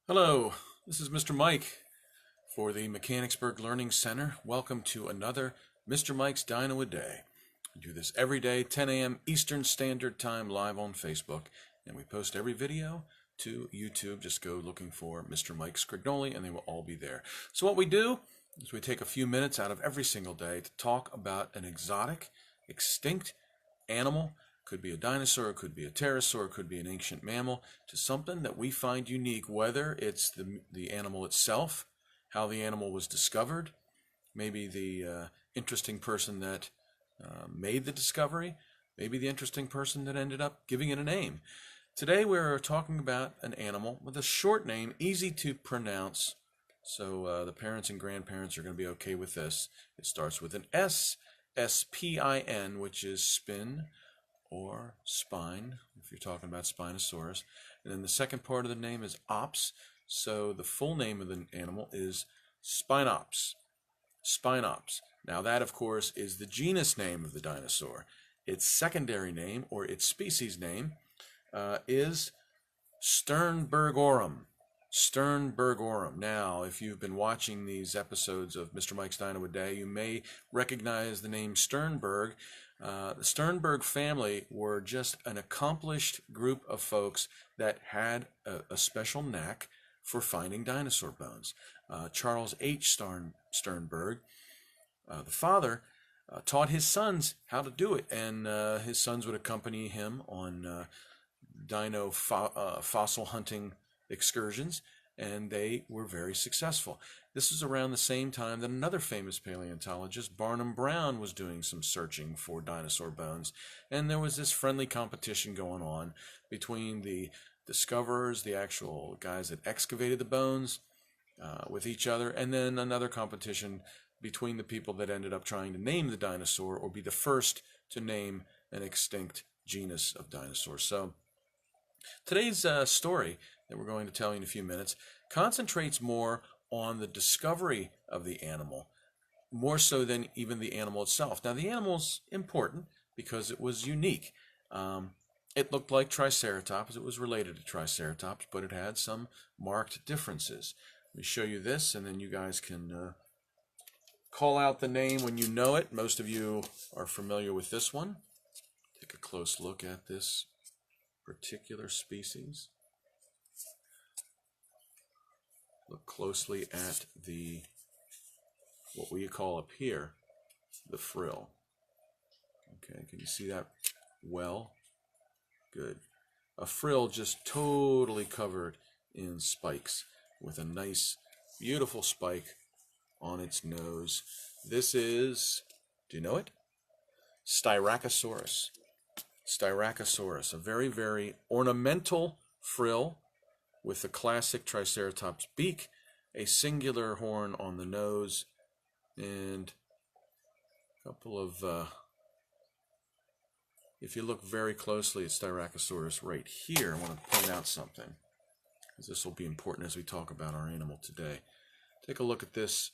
Hello, this is Mr. Mike for the Mechanicsburg Learning Center. Welcome to another Mr. Mike's Dino-A-Day. We do this every day, 10 a.m. Eastern Standard Time, live on Facebook, and we post every video to YouTube. Just go looking for Mr. Mike Sgrignoli, and they will all be there. So what we do is we take a few minutes out of every single day to talk about an exotic, extinct animal. Could be a dinosaur, could be a pterosaur, could be an ancient mammal, to something that we find unique, whether it's the animal itself, how the animal was discovered, maybe the interesting person that made the discovery, maybe the interesting person that ended up giving it a name. Today we're talking about an animal with a short name, easy to pronounce, so the parents and grandparents are going to be okay with this. It starts with an S, S-P-I-N, which is spin, or spine, if you're talking about Spinosaurus. And then the second part of the name is ops, so the full name of the animal is Spinops. Spinops. Now that, of course, is the genus name of the dinosaur. Its secondary name, or its species name, is Sternbergorum. Sternbergorum. Now, if you've been watching these episodes of Mr. Mike's Dino-A-Day, you may recognize the name Sternberg. The Sternberg family were just an accomplished group of folks that had a special knack for finding dinosaur bones. Charles H. Sternberg, the father, taught his sons how to do it, and his sons would accompany him on fossil hunting excursions, and they were very successful. This is around the same time that another famous paleontologist, Barnum Brown, was doing some searching for dinosaur bones, and there was this friendly competition going on between the discoverers, the actual guys that excavated the bones, with each other, and then another competition between the people that ended up trying to name the dinosaur or be the first to name an extinct genus of dinosaurs. So today's story that we're going to tell you in a few minutes concentrates more on the discovery of the animal, more so than even the animal itself. Now, the animal's important because it was unique. It looked like Triceratops. It was related to Triceratops, but it had some marked differences. Let me show you this, and then you guys can call out the name when you know it. Most of you are familiar with this one. Take a close look at this particular species. Look closely at what we call up here, the frill. Okay, can you see that well? Good. A frill just totally covered in spikes with a nice, beautiful spike on its nose. This is, do you know it? Styracosaurus. Styracosaurus, a very, very ornamental frill with the classic Triceratops beak, a singular horn on the nose, and a couple of, if you look very closely at Styracosaurus right here, I want to point out something, because this will be important as we talk about our animal today. Take a look at this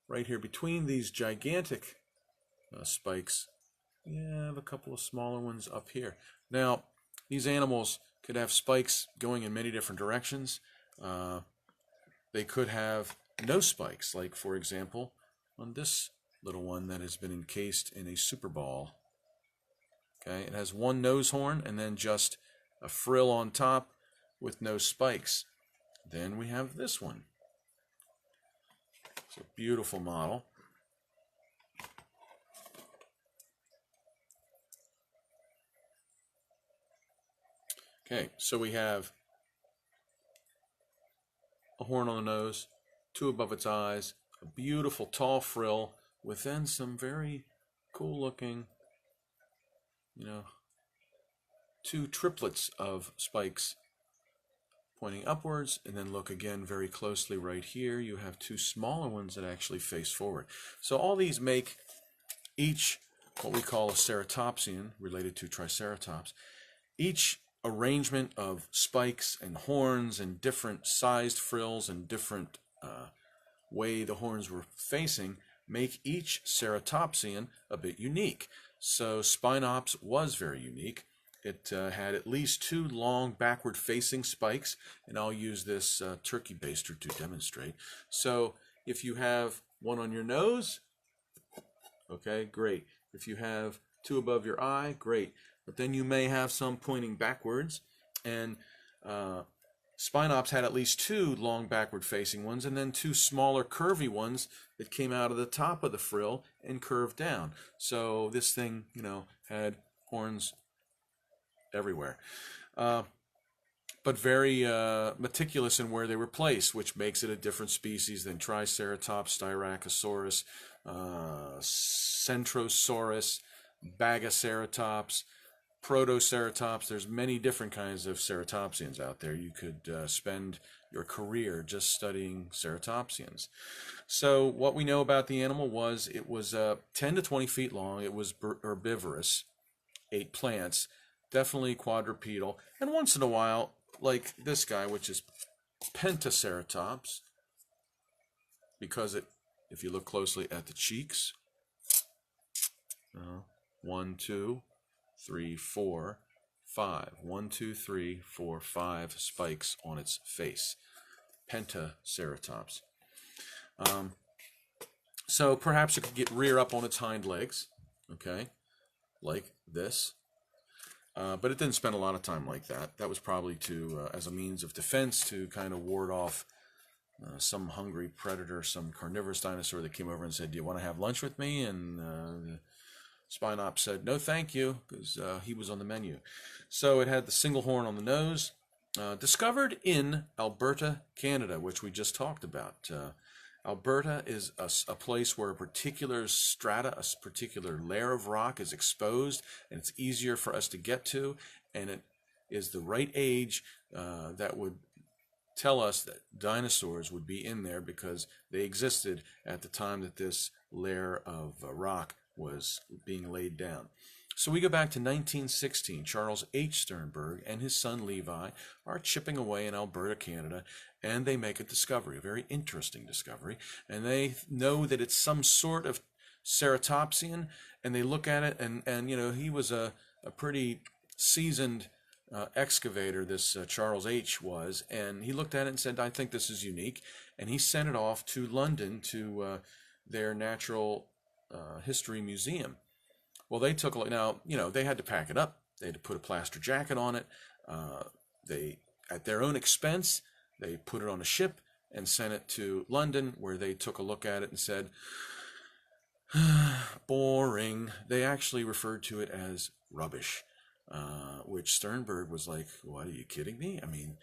right here. Between these gigantic spikes, you have a couple of smaller ones up here. Now, these animals could have spikes going in many different directions. They could have no spikes, like, for example, on this little one that has been encased in a super ball. Okay, it has one nose horn and then just a frill on top with no spikes. Then we have this one. It's a beautiful model. Okay, so we have a horn on the nose, two above its eyes, a beautiful tall frill with then some very cool looking, two triplets of spikes pointing upwards, and then look again very closely right here. You have two smaller ones that actually face forward. So all these make each what we call a ceratopsian, related to Triceratops. Each arrangement of spikes and horns and different sized frills and different way the horns were facing make each ceratopsian a bit unique. So Spinops was very unique. It had at least 2 long backward-facing spikes, and I'll use this turkey baster to demonstrate. So if you have one on your nose, okay, great. If you have 2 above your eye, great. But then you may have some pointing backwards, and Spinops had at least 2 long backward-facing ones, and then 2 smaller curvy ones that came out of the top of the frill and curved down. So this thing, had horns everywhere. But very meticulous in where they were placed, which makes it a different species than Triceratops, Styracosaurus, Centrosaurus, Bagaceratops, Protoceratops. There's many different kinds of ceratopsians out there. You could spend your career just studying ceratopsians. So what we know about the animal was it was 10 to 20 feet long. It was herbivorous, ate plants, definitely quadrupedal, and once in a while, like this guy, which is Pentaceratops, because if you look closely at the cheeks, 1, 2, 3, 4, 5. 1, 2, 3, 4, 5 spikes on its face. Pentaceratops. So perhaps it could rear up on its hind legs, okay, like this. But it didn't spend a lot of time like that. That was probably as a means of defense to kind of ward off some hungry predator, some carnivorous dinosaur that came over and said, "Do you want to have lunch with me?" And Spinops said, "No, thank you," because he was on the menu. So it had the single horn on the nose, discovered in Alberta, Canada, which we just talked about. Alberta is a place where a particular strata, a particular layer of rock is exposed, and it's easier for us to get to, and it is the right age that would tell us that dinosaurs would be in there because they existed at the time that this layer of rock was being laid down. So we go back to 1916. Charles H. Sternberg and his son Levi are chipping away in Alberta, Canada, and they make a discovery, a very interesting discovery, and they know that it's some sort of ceratopsian, and they look at it, and he was a pretty seasoned excavator, this Charles H. was, and he looked at it and said, "I think this is unique," and he sent it off to London to their Natural History Museum. Well, they took a look. Now, they had to pack it up. They had to put a plaster jacket on it. They, at their own expense, they put it on a ship and sent it to London, where they took a look at it and said, "Boring." They actually referred to it as rubbish, which Sternberg was like, "What, are you kidding me? I mean,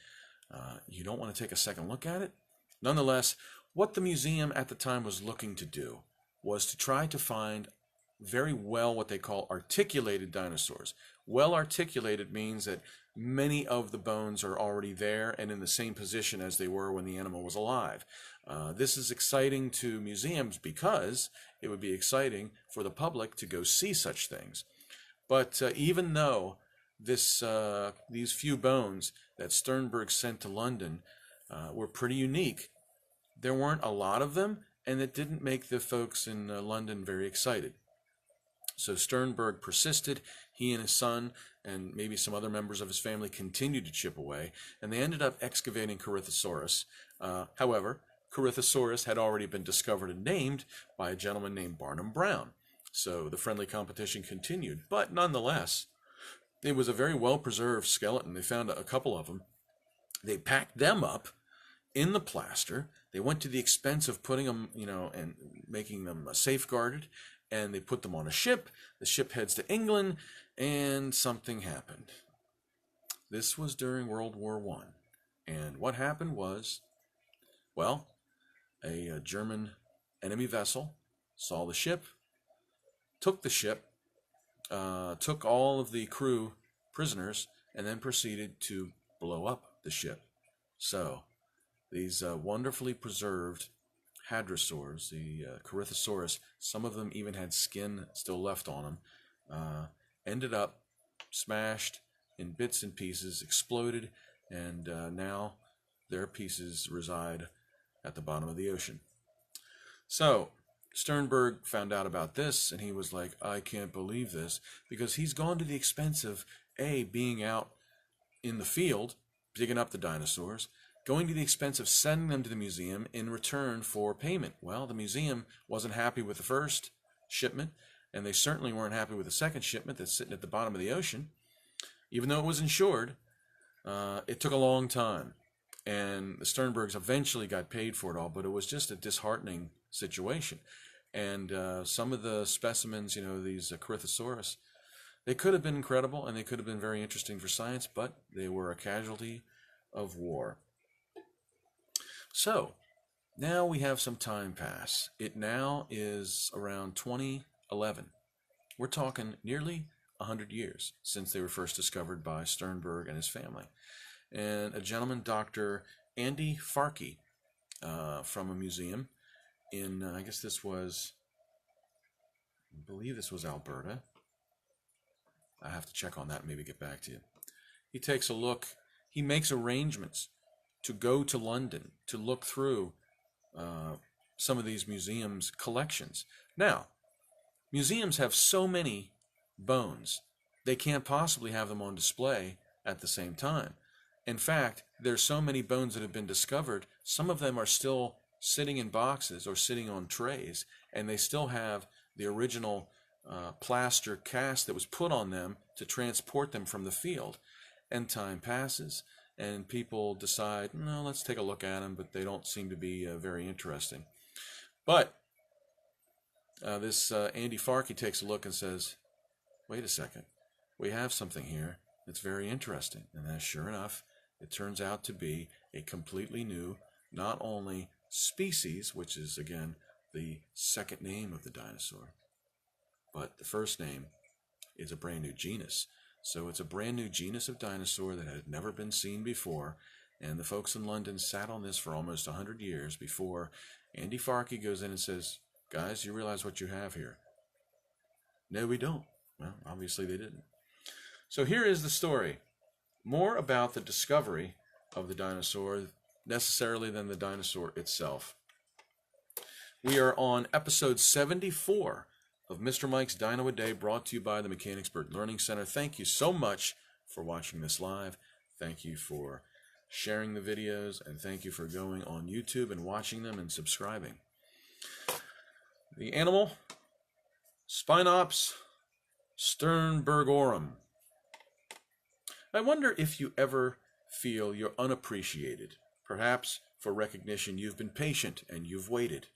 you don't want to take a second look at it?" Nonetheless, what the museum at the time was looking to do was to try to find very well what they call articulated dinosaurs. Well articulated means that many of the bones are already there and in the same position as they were when the animal was alive. This is exciting to museums because it would be exciting for the public to go see such things. But even though these few bones that Sternberg sent to London were pretty unique, there weren't a lot of them, and it didn't make the folks in London very excited. So Sternberg persisted. He and his son and maybe some other members of his family continued to chip away, and they ended up excavating Corythosaurus. However, Corythosaurus had already been discovered and named by a gentleman named Barnum Brown. So the friendly competition continued, but nonetheless, it was a very well-preserved skeleton. They found a couple of them. They packed them up in the plaster. They went to the expense of putting them, and making them safeguarded, and they put them on a ship. The ship heads to England, and something happened. This was during World War I. And what happened was, well, a German enemy vessel saw the ship, took the ship, took all of the crew prisoners, and then proceeded to blow up the ship. So these wonderfully preserved hadrosaurs, the Corythosaurus, some of them even had skin still left on them, ended up smashed in bits and pieces, exploded, and now their pieces reside at the bottom of the ocean. So Sternberg found out about this, and he was like, "I can't believe this," because he's gone to the expense of A, being out in the field, digging up the dinosaurs, going to the expense of sending them to the museum in return for payment. Well, the museum wasn't happy with the first shipment, and they certainly weren't happy with the second shipment that's sitting at the bottom of the ocean. Even though it was insured, it took a long time, and the Sternbergs eventually got paid for it all, but it was just a disheartening situation. And some of the specimens, these Corythosaurus, they could have been incredible, and they could have been very interesting for science, but they were a casualty of war. So, now we have some time pass. It now is around 2011. We're talking nearly 100 years since they were first discovered by Sternberg and his family. And a gentleman, Dr. Andy Farkey, from a museum in, I believe this was Alberta. I have to check on that and maybe get back to you. He takes a look. He makes arrangements to go to London to look through some of these museums' collections. Now, museums have so many bones, they can't possibly have them on display at the same time. In fact, there's so many bones that have been discovered, some of them are still sitting in boxes or sitting on trays, and they still have the original plaster cast that was put on them to transport them from the field. And time passes, and people decide, no, let's take a look at them, but they don't seem to be very interesting. But this Andy Farkey takes a look and says, wait a second, we have something here that's very interesting. And then sure enough, it turns out to be a completely new, not only species, which is again the second name of the dinosaur, but the first name is a brand new genus. So it's a brand new genus of dinosaur that had never been seen before, and the folks in London sat on this for almost 100 years before Andy Farkey goes in and says, guys, you realize what you have here? No, we don't. Well, obviously they didn't. So here is the story. More about the discovery of the dinosaur necessarily than the dinosaur itself. We are on episode 74 of Mr. Mike's Dino-A-Day, brought to you by the Mechanicsburg Learning Center. Thank you so much for watching this live. Thank you for sharing the videos, and thank you for going on YouTube and watching them and subscribing. The animal, Spinops sternbergorum. I wonder if you ever feel you're unappreciated. Perhaps for recognition you've been patient and you've waited.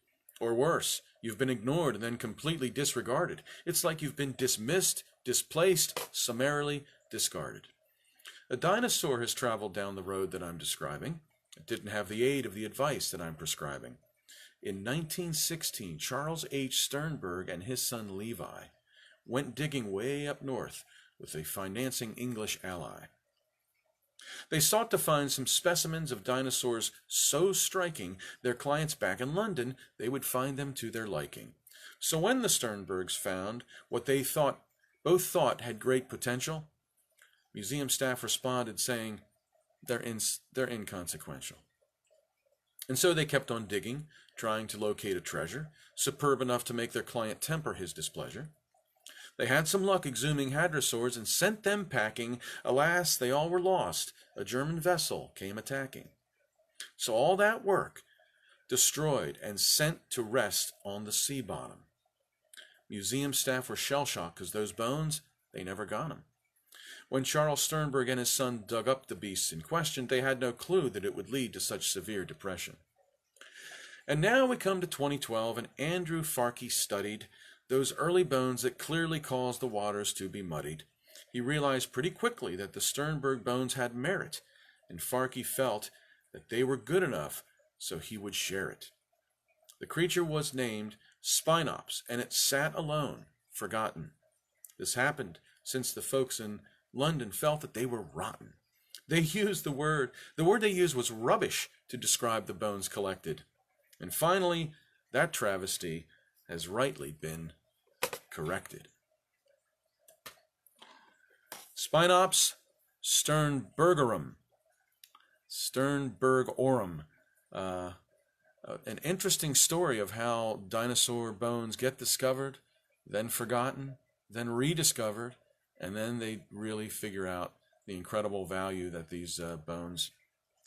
Or worse, you've been ignored and then completely disregarded. It's like you've been dismissed, displaced, summarily discarded. A dinosaur has traveled down the road that I'm describing. It didn't have the aid of the advice that I'm prescribing. In 1916, Charles H. Sternberg and his son Levi went digging way up north with a financing English ally. They sought to find some specimens of dinosaurs so striking their clients back in London they would find them to their liking. So when the Sternbergs found what they both thought had great potential, museum staff responded saying, they're inconsequential. And so they kept on digging, trying to locate a treasure, superb enough to make their client temper his displeasure. They had some luck exhuming hadrosaurs and sent them packing. Alas, they all were lost. A German vessel came attacking. So all that work destroyed and sent to rest on the sea bottom. Museum staff were shell-shocked because those bones, they never got them. When Charles Sternberg and his son dug up the beasts in question, they had no clue that it would lead to such severe depression. And now we come to 2012, and Andrew Farkey studied those early bones that clearly caused the waters to be muddied. He realized pretty quickly that the Sternberg bones had merit, and Farkey felt that they were good enough, so he would share it. The creature was named Spinops, and it sat alone, forgotten. This happened since the folks in London felt that they were rotten. They used the word they used was rubbish to describe the bones collected. And finally, that travesty has rightly been corrected. Spinops sternbergorum. An interesting story of how dinosaur bones get discovered, then forgotten, then rediscovered, and then they really figure out the incredible value that these bones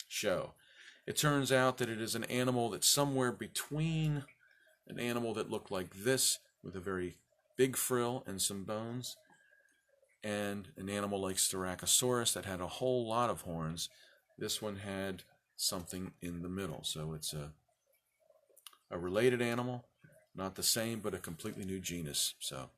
show. It turns out that it is an animal that's somewhere between an animal that looked like this with a very big frill and some bones, and an animal like Styracosaurus that had a whole lot of horns. This one had something in the middle. So it's a related animal, not the same, but a completely new genus. So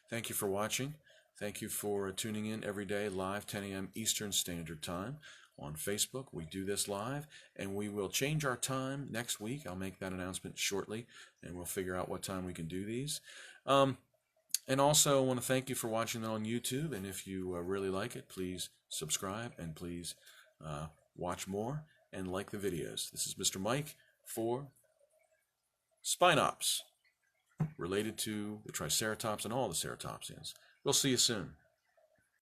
thank you for watching. Thank you for tuning in every day live 10 a.m. Eastern Standard Time on Facebook. We do this live, and we will change our time next week. I'll make that announcement shortly, and we'll figure out what time we can do these. And also, I want to thank you for watching on YouTube, and if you really like it, please subscribe, and please watch more and like the videos. This is Mr. Mike for Spinops, related to the Triceratops and all the ceratopsians. We'll see you soon.